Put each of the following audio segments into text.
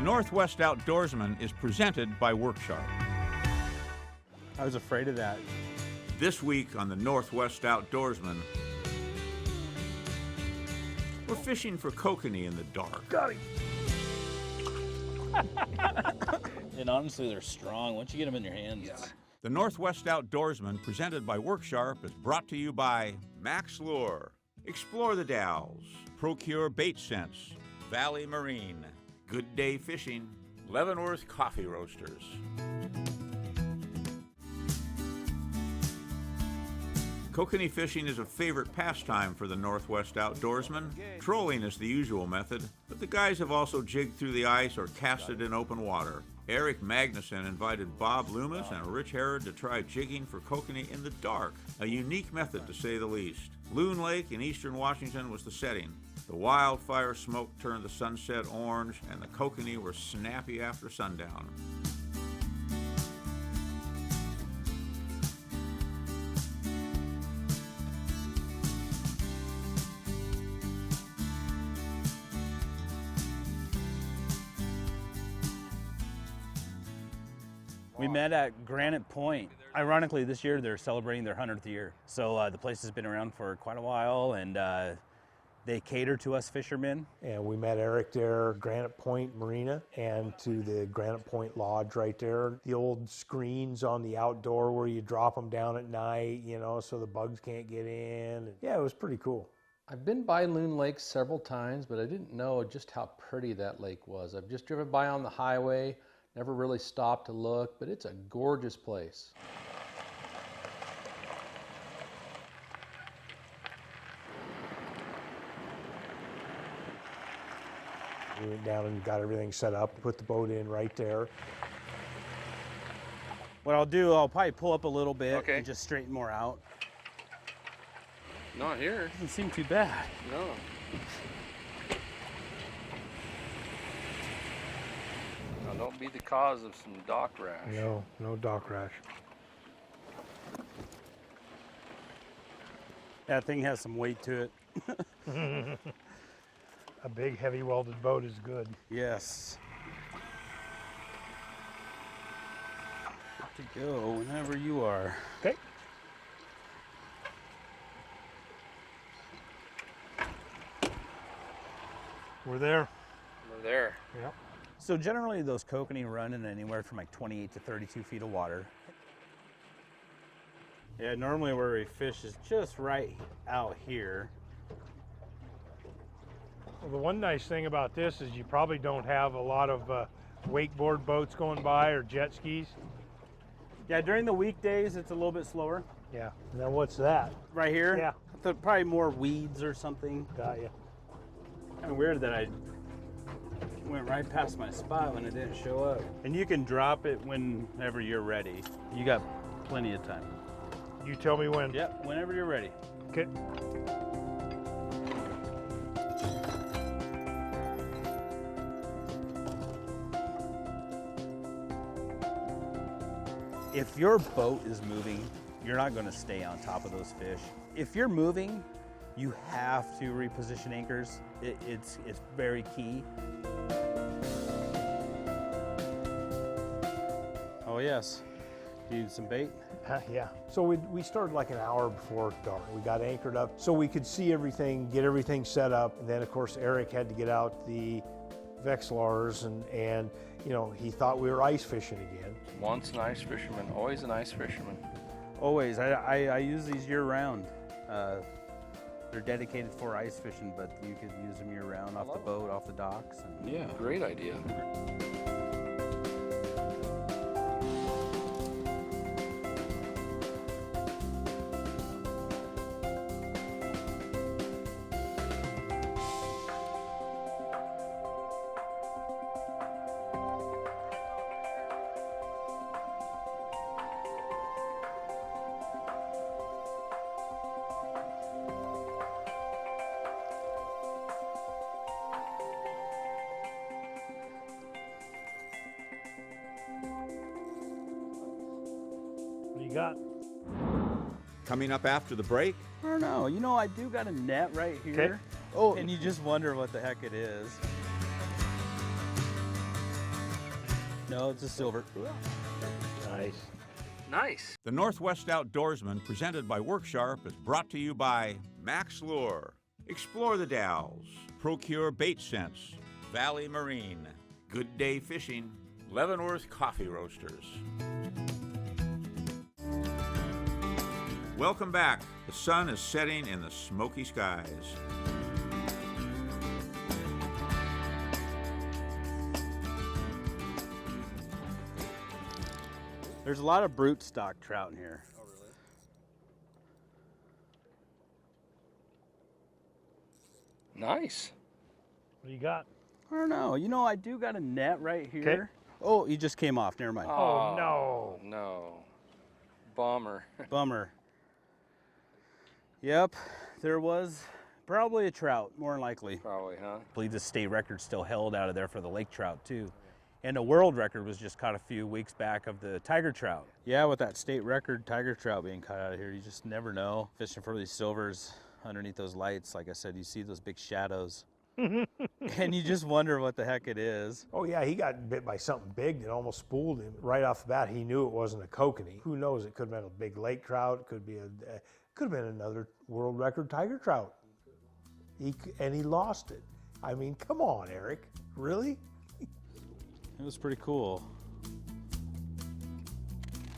Northwest Outdoorsman is presented by Worksharp. I was afraid of that. This week on the Northwest Outdoorsman, we're fishing for kokanee in the dark. Got him. And honestly, they're strong. Once you get them in your hands, it's... The Northwest Outdoorsman, presented by Worksharp, is brought to you by Max Lure, Explore the Dalles, Procure Bait Sense, Valley Marine, Good Day Fishing, Leavenworth Coffee Roasters. Kokanee fishing is a favorite pastime for the Northwest Outdoorsman. Trolling is the usual method, but the guys have also jigged through the ice or casted in open water. Eric Magnuson invited Bob Loomis and Rich Harrod to try jigging for kokanee in the dark, a unique method to say the least. Loon Lake in eastern Washington was the setting. The wildfire smoke turned the sunset orange, and the kokanee were snappy after sundown. We met at Granite Point. Ironically, this year they're celebrating their 100th year. So the place has been around for quite a while, and they cater to us fishermen. And we met Eric there, Granite Point Marina, and to the Granite Point Lodge right there. The old screens on the outdoor where you drop them down at night, you know, so the bugs can't get in. And yeah, it was pretty cool. I've been by Loon Lake several times, but I didn't know just how pretty that lake was. I've just driven by on the highway, never really stopped to look, but it's a gorgeous place. We went down and got everything set up, put the boat in right there. What I'll do, I'll probably pull up a little bit and just straighten more out. Not here. Doesn't seem too bad. No. Now, don't be the cause of some dock rash. No, no dock rash. That thing has some weight to it. A big heavy welded boat is good. Yes. To go whenever you are. Okay. We're there. We're there. Yep. So generally those kokanee run in anywhere from like 28 to 32 feet of water. Yeah, normally where we fish is just right out here. Well, the one nice thing about this is you probably don't have a lot of wakeboard boats going by or jet skis. Yeah, during the weekdays it's a little bit slower. Yeah. Now what's that? Right here? Yeah. Probably more weeds or something. Got you. Kind of weird that I went right past my spot when it didn't show up. And you can drop it whenever you're ready. You got plenty of time. You tell me when. Yep, whenever you're ready. Okay. If your boat is moving, you're not going to stay on top of those fish. If you're moving, you have to reposition anchors. It's very key. Oh yes, do some bait? Yeah. So we started like an hour before dark. We got anchored up so we could see everything, get everything set up. And then of course Eric had to get out the Vexilars and you know, he thought we were ice fishing again. Once an ice fisherman, always an ice fisherman. Always. I use these year round. They're dedicated for ice fishing, but you could use them year round off the boat, off the docks. And Yeah, great idea. What do you got? Coming up after the break, I don't know. You know, I do got a net right here. Okay. Oh, and you just wonder what the heck it is. No, it's a silver. Nice. Nice. The Northwest Outdoorsmen, presented by Worksharp, is brought to you by Max Lure, Explore the Dalles, Procure Bait Sense, Valley Marine, Good Day Fishing, Leavenworth Coffee Roasters. Welcome back. The sun is setting in the smoky skies. There's a lot of brute stock trout in here. Oh, really? Nice. What do you got? I don't know. You know, I do got a net right here. 'Kay. Oh, he just came off. Never mind. Oh, no. No. Bomber. Bummer. Yep, there was probably a trout, more than likely. Probably, huh? I believe the state record still held out of there for the lake trout too. And a world record was just caught a few weeks back of the tiger trout. Yeah, with that state record tiger trout being caught out of here, you just never know. Fishing for these silvers underneath those lights, like I said, you see those big shadows. And you just wonder what the heck it is. Oh yeah, he got bit by something big that almost spooled him. Right off the bat, he knew it wasn't a kokanee. Who knows? It could have been a big lake trout. It could have been another world record tiger trout. And he lost it. I mean, come on, Eric. Really? It was pretty cool.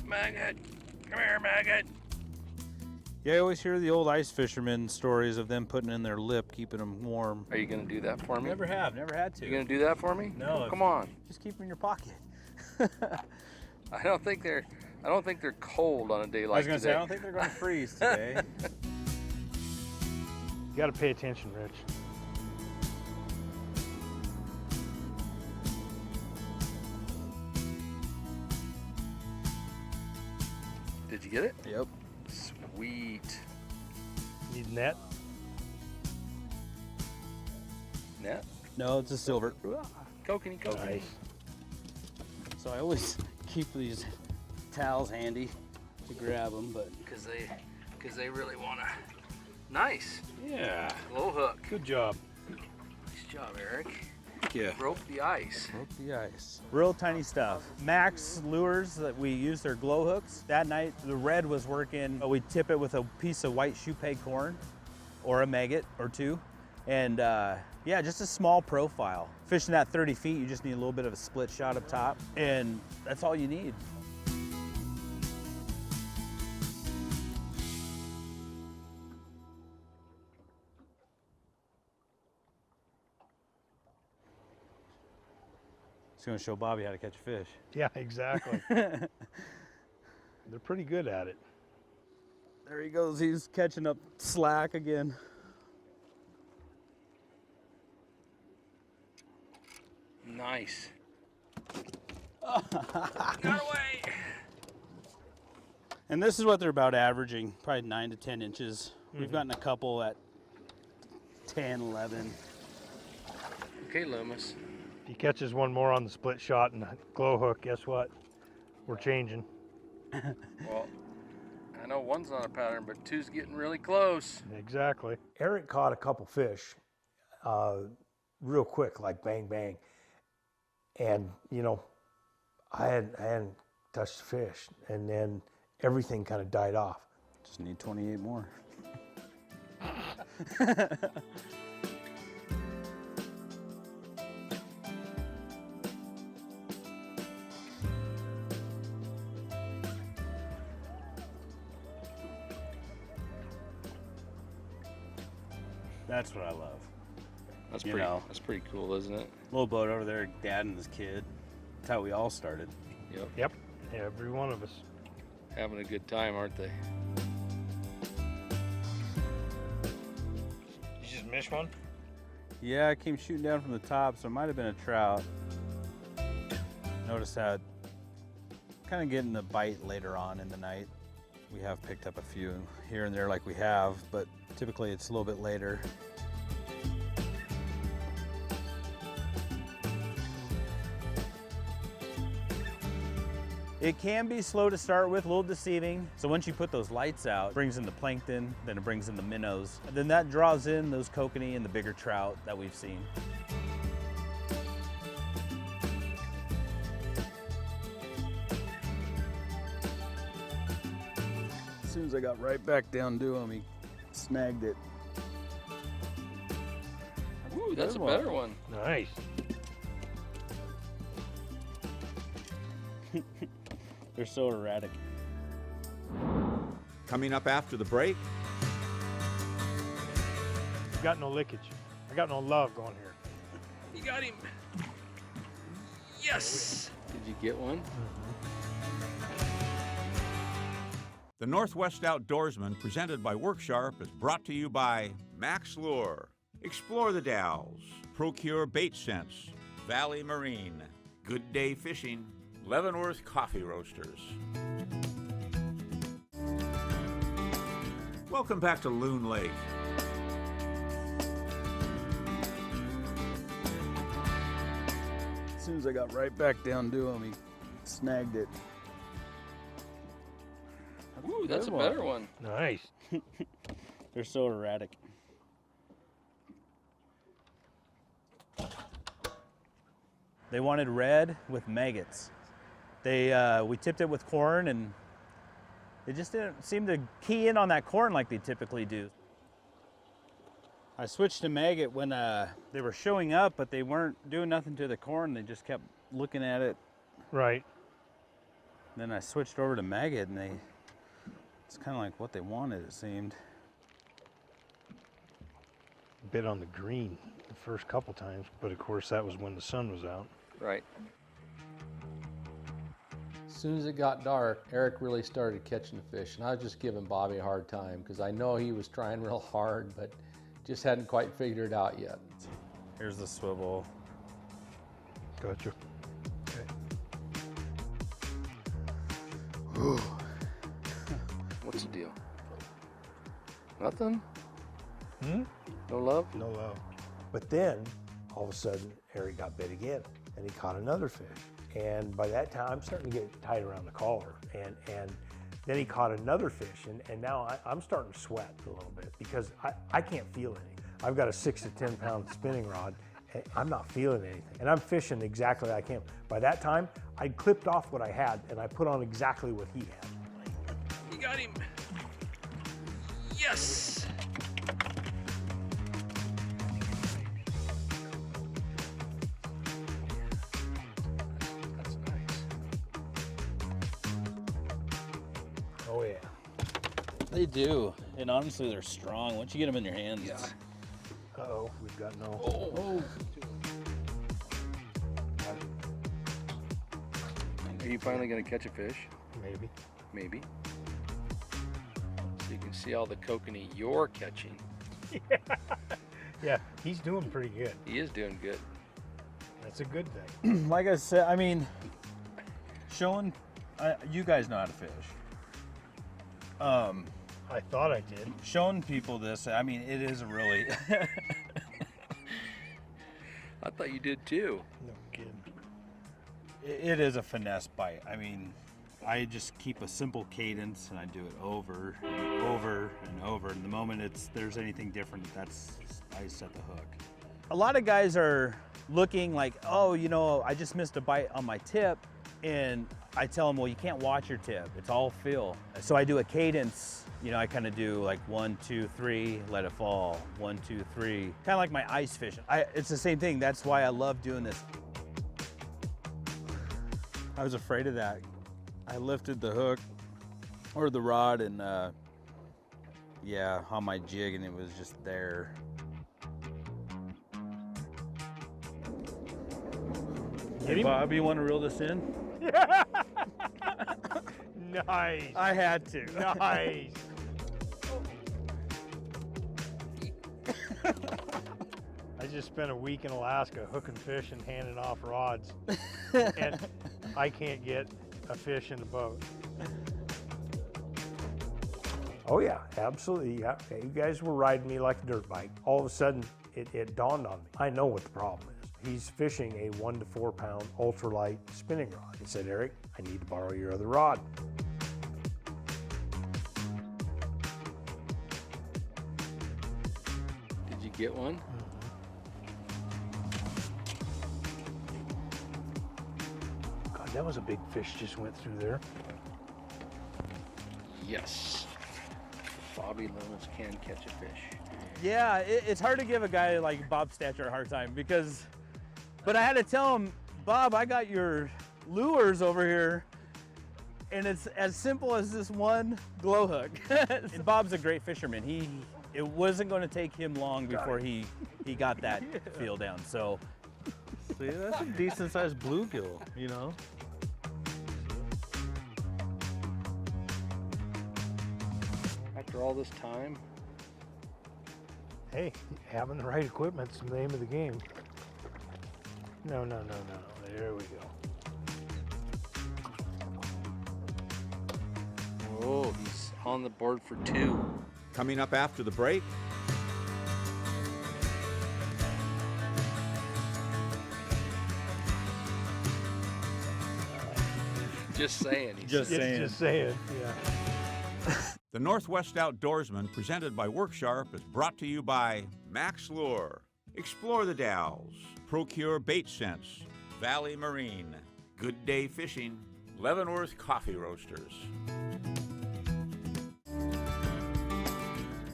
Maggot. Come here, maggot. Yeah, I always hear the old ice fishermen stories of them putting in their lip, keeping them warm. Are you going to do that for me? Never had to. You going to do that for me? No. Come on. Just keep them in your pocket. I don't think they're cold on a day like I was gonna today. say, I don't think they're gonna freeze today. You got to pay attention, Rich. Did you get it? Yep. Sweet. Need net? Net? No, it's a silver. Kokanee. Nice. So I always keep these towels handy to grab them, but Because they really want to. Nice. Yeah. Glow hook. Good job. Nice job, Eric. yeah. Broke the ice. Broke the ice. Real tiny stuff. Max lures that we use, their glow hooks. That night, the red was working. We tip it with a piece of white shoe peg corn or a maggot or two. And yeah, just a small profile. Fishing that 30 feet, you just need a little bit of a split shot up top, and that's all you need. It's gonna show Bobby how to catch a fish. Yeah, exactly. They're pretty good at it. There he goes, he's catching up slack again. Nice. Got away. And this is what they're about averaging, probably 9 to 10 inches. We've gotten a couple at 10, 11. Okay, Loomis. If he catches one more on the split shot and the glow hook, guess what? We're changing. Well, I know one's not a pattern, but two's getting really close. Exactly. Eric caught a couple fish real quick, like bang, bang. And, you know, I hadn't touched the fish. And then everything kind of died off. Just need 28 more. That's what I love. That's You pretty. know. That's pretty cool, isn't it? Little boat over there, dad and his kid. That's how we all started. Yep. Yep. Every one of us. Having a good time, aren't they? You just missed one? Yeah, I came shooting down from the top, so it might have been a trout. Notice how kind of getting the bite later on in the night. We have picked up a few here and there like we have, but typically it's a little bit later. It can be slow to start with, a little deceiving. So once you put those lights out, it brings in the plankton, then it brings in the minnows. And then that draws in those kokanee and the bigger trout that we've seen. soon as I got right back down to him, he snagged it. Ooh, that's a better one. Nice. They're so erratic. Coming up after the break, Got no lickage. I got no love going here. You got him. Yes. Did you get one? the Northwest Outdoorsmen, presented by Worksharp, is brought to you by Max Lure, Explore the Dalles, Procure Bait Sense, Valley Marine, Good Day Fishing, Leavenworth Coffee Roasters. Welcome back to Loon Lake. As soon as I got right back down to him, he snagged it. Ooh, that's a better one. Nice. They're so erratic. They wanted red with maggots. We tipped it with corn, and they just didn't seem to key in on that corn like they typically do. I switched to maggot when they were showing up, but they weren't doing nothing to the corn. They just kept looking at it. Right. Then I switched over to maggot, and it's kind of like what they wanted, it seemed. Bit on the green the first couple times, but of course that was when the sun was out. Right. As soon as it got dark, Eric really started catching fish, and I was just giving Bobby a hard time because I know he was trying real hard, but just hadn't quite figured it out yet. Here's the swivel. Gotcha. Okay. What's the deal? Nothing? Hmm? No love? No love. But then, all of a sudden, Eric got bit again, and he caught another fish. And by that time, I'm starting to get tight around the collar. And then he caught another fish, and now I'm starting to sweat a little bit because I can't feel anything. I've got a 6 to 10 pound spinning rod, and I'm not feeling anything. And I'm fishing exactly like him. By that time, I'd clipped off what I had, and I put on exactly what he had. You got him. Yes. That's nice. Oh yeah. They do, and honestly, they're strong. Once you get them in your hands, Yeah. Uh-oh, we've got no... Oh. Are you finally going to catch a fish? Maybe. Maybe. So you can see all the kokanee you're catching. Yeah, he's doing pretty good. He is doing good. That's a good thing. like I said, I mean, showing, you guys know how to fish. I thought I did. Showing people this, I mean, it is a really, I thought you did too. No kidding. it is a finesse bite. I mean, I just keep a simple cadence and I do it over and over and over. And the moment there's anything different, I set the hook. A lot of guys are looking like, oh, you know, I just missed a bite on my tip. And I tell them, well, you can't watch your tip. It's all feel. So I do a cadence. You know, I kind of do like 1, 2, 3, let it fall. 1, 2, 3. Kind of like my ice fishing. It's the same thing. That's why I love doing this. I was afraid of that. I lifted the hook or the rod and yeah, on my jig, and it was just there. Hey, Bob, you want to reel this in? Nice. I had to. Nice. I just spent a week in Alaska hooking fish and handing off rods. And I can't get a fish in the boat. Oh yeah, absolutely, yeah. You guys were riding me like a dirt bike. All of a sudden, it dawned on me. I know what the problem is. He's fishing a 1 to 4 pound ultralight spinning rod. He said, Eric, I need to borrow your other rod. Did you get one? God, that was a big fish just went through there. Yes. Bobby Loomis can catch a fish. Yeah, it's hard to give a guy like Bob Stature a hard time but I had to tell him, Bob, I got your lures over here, and it's as simple as this one glow hook. And Bob's a great fisherman. It wasn't going to take him long before he got that feel down. So, see, that's a decent sized bluegill, you know. After all this time, Hey, having the right equipment's the name of the game. No. There we go. oh, he's on the board for 2. Coming up after the break, Just saying. just saying. Just saying, yeah. the Northwest Outdoorsmen, presented by Worksharp, is brought to you by Max Lure, Explore the Dalles, Procure Bait Sense, Valley Marine, Good Day Fishing, Leavenworth Coffee Roasters.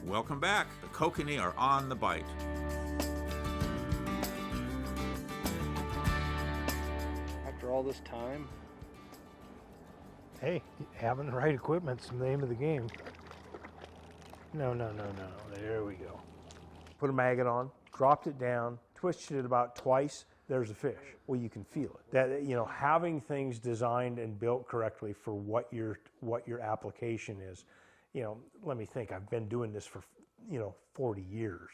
Welcome back. The Kokanee are on the bite. After all this time, Hey, having the right equipment's the name of the game. No. There we go. Put a maggot on, dropped it down, twisted it about twice, there's a fish. Well, you can feel it. That, you know, having things designed and built correctly for what your application is. You know, let me think, I've been doing this for, 40 years.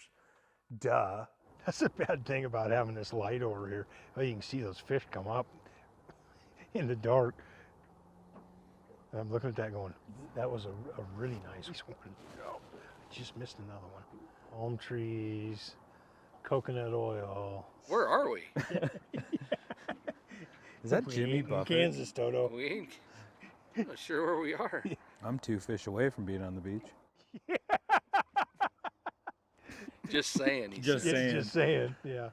Duh. That's a bad thing about having this light over here. Oh, you can see those fish come up in the dark. I'm looking at that going, that was a really nice one. Oh, I just missed another one. Palm trees, coconut oil. where are we? Is that Jimmy in Buffett? Kansas, Toto. We ain't not sure where we are. I'm 2 fish away from being on the beach. Just saying. Just saying. Just saying, yeah.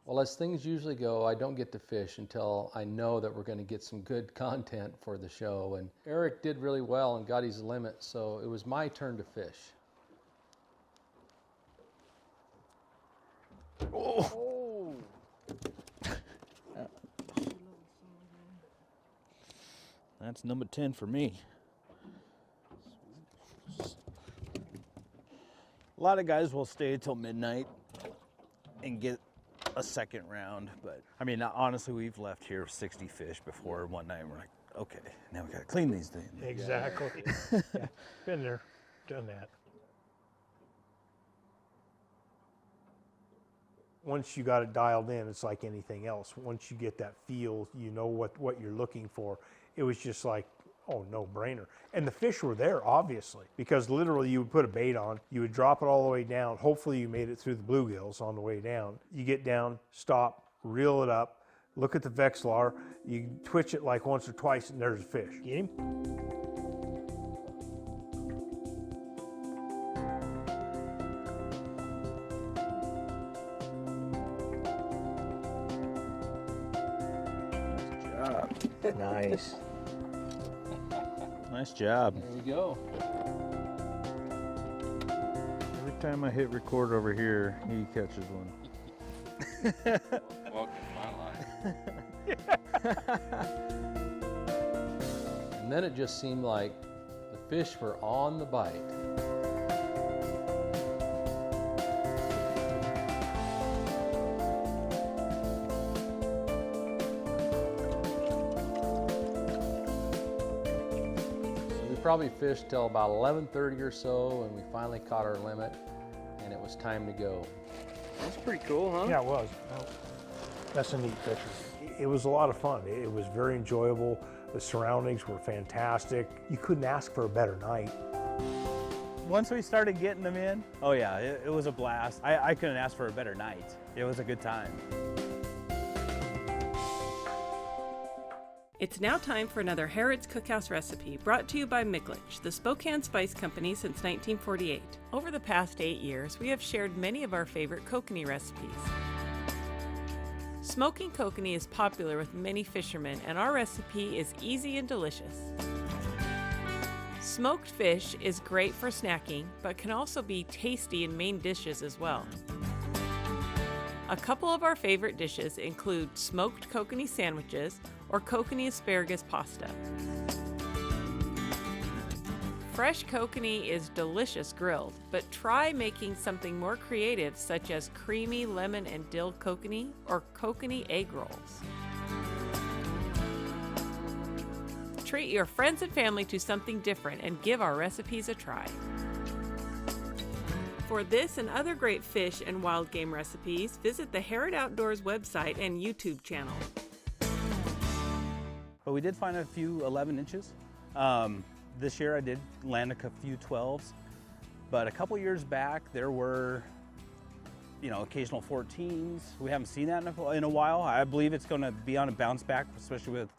Well, as things usually go, I don't get to fish until I know that we're going to get some good content for the show. And Eric did really well and got his limit, so it was my turn to fish. Oh! That's number 10 for me. A lot of guys will stay till midnight and get a second round, but I mean, honestly, we've left here 60 fish before one night. And we're like, okay, now we gotta clean these things. Exactly. Yeah. Been there, done that. Once you got it dialed in, it's like anything else. Once you get that feel, you know what you're looking for. It was just like, oh, no brainer. And the fish were there, obviously, because literally you would put a bait on, you would drop it all the way down. Hopefully you made it through the bluegills on the way down. You get down, stop, reel it up, look at the Vexlar, you twitch it like once or twice, and there's a fish. Get him? Nice. Nice job. There we go. Every time I hit record over here, he catches one. Welcome to my life. And then it just seemed like the fish were on the bite. We probably fished till about 11:30 or so, and we finally caught our limit, and it was time to go. That's pretty cool, huh? Yeah, it was. That's a neat picture. It was a lot of fun. It was very enjoyable. The surroundings were fantastic. You couldn't ask for a better night. Once we started getting them in, oh yeah, it was a blast. I couldn't ask for a better night. It was a good time. It's now time for another Harrod's Cookhouse recipe, brought to you by Mickledge, the Spokane Spice Company since 1948. Over the past 8 years, we have shared many of our favorite kokanee recipes. Smoking kokanee is popular with many fishermen, and our recipe is easy and delicious. Smoked fish is great for snacking, but can also be tasty in main dishes as well. A couple of our favorite dishes include smoked kokanee sandwiches or kokanee asparagus pasta. Fresh kokanee is delicious grilled, but try making something more creative such as creamy lemon and dill kokanee or kokanee egg rolls. Treat your friends and family to something different and give our recipes a try. For this and other great fish and wild game recipes, visit the Harrod Outdoors website and YouTube channel. But we did find a few 11 inches. This year I did land a few 12s, but a couple years back there were, occasional 14s. We haven't seen that in a while. I believe it's going to be on a bounce back, especially with